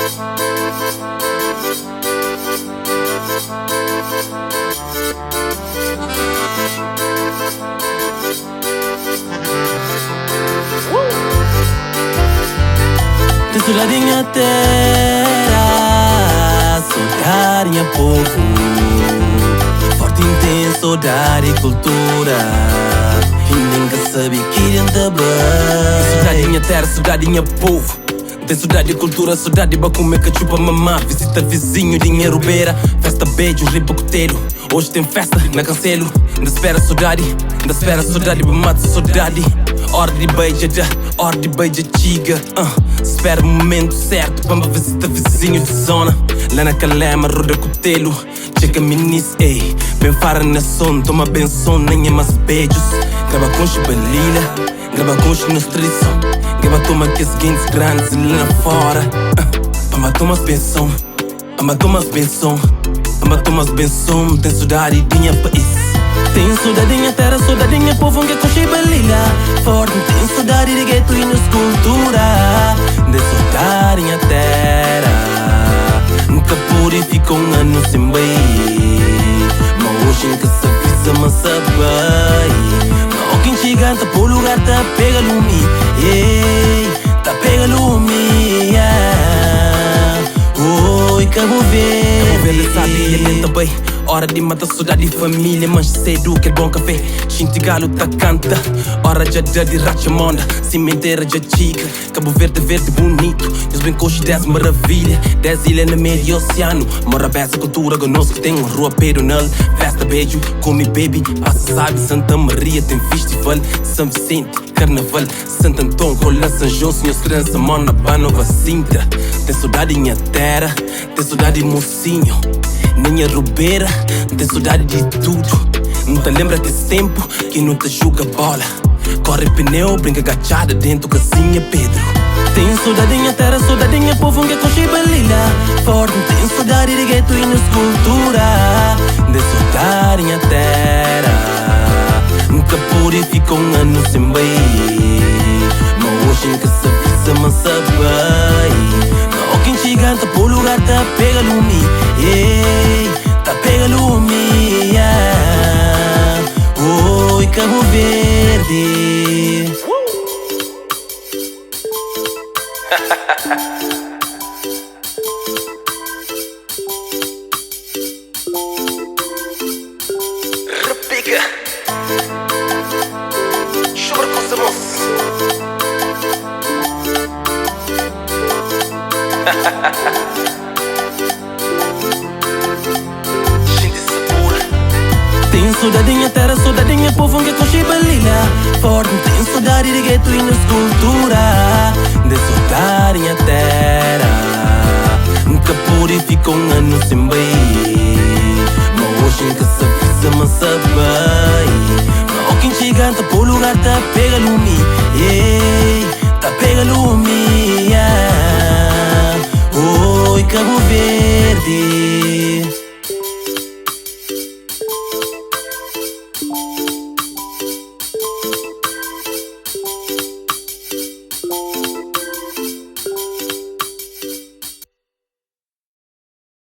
Tem saudade minha terra, saudade minha povo, forte intenso, saudade cultura, e ninguém sabe que ainda bem. Saudade minha terra, saudade minha povo, tem saudade cultura, saudade pra comer cachupa mamá, visita vizinho, dinheiro beira, festa beijo, riba cotelho. Hoje tem festa na Cancelo, ainda espera saudade pra matar saudade. Hora de beija, hora de beija chiga, espera o momento certo pra me visitar vizinho de zona. Lá na Calema, roda cotelo, chega minis, ei, bem fara na som, toma benção, nem é mais beijos. Grava com chubalila, grava com os no strição, grava toma que seguintes grandes lá fora. Ama tomas benção, ama tomas benção, ama tomas benção, tem saudade de minha país. Tem saudade minha terra, saudade minha povo que com chibalila, forte, tem saudade de gueto e nos cultura, de saudade minha terra, nunca purifica ano sem bem, mas hoje nunca se avisa, mas sabe. Mas quem chega tá por lugar, tá pega lume, tá pega lume, oi, Cabo Verde sabe, ele tá bem. Hora de matar saudade de família, mas cedo quer bom café, xinti galo tá canta. Hora já de rachamonda, cimenteira já chica, Cabo Verde verde bonito, os bem coxos 10 maravilha, 10 ilhas no meio do oceano. Mora essa cultura conosco, tem uma rua pedonal, festa beijo, come baby, passa sabe, Santa Maria tem festival, São Vicente, Carnaval, Santo Antônio, Rola, São João, Senhor Esperança, Monabá, Nova Sintra. Tem saudade minha terra, tem saudade mocinho, minha rubeira, tem saudade de tudo. Não te lembra que tempo que não te joga bola, corre pneu, brinca agachada dentro casinha Pedro. Tem saudade minha terra, saudade minha povo que com chibalila, forte, tem saudade de gueto e nos cultura, de saudade minha terra, nunca purifica ano sem bem, mas hoje nunca se avisa, mas sabe. Mas quem chega tá por lugar, tá pega lume, tá pega lume, oi, Cabo Verde. Repica, chuva com samos. Tem saudade minha terra, saudade minha povo que com chibalila, forte, tem saudade de gueto e nos cultura, de saudade minha terra, nunca purifica ano sem bem, mas hoje nunca se avisa, mas sabe. Mas quem chega tá por lugar, tá pega lume, tá pega lume, oi, Cabo Verde.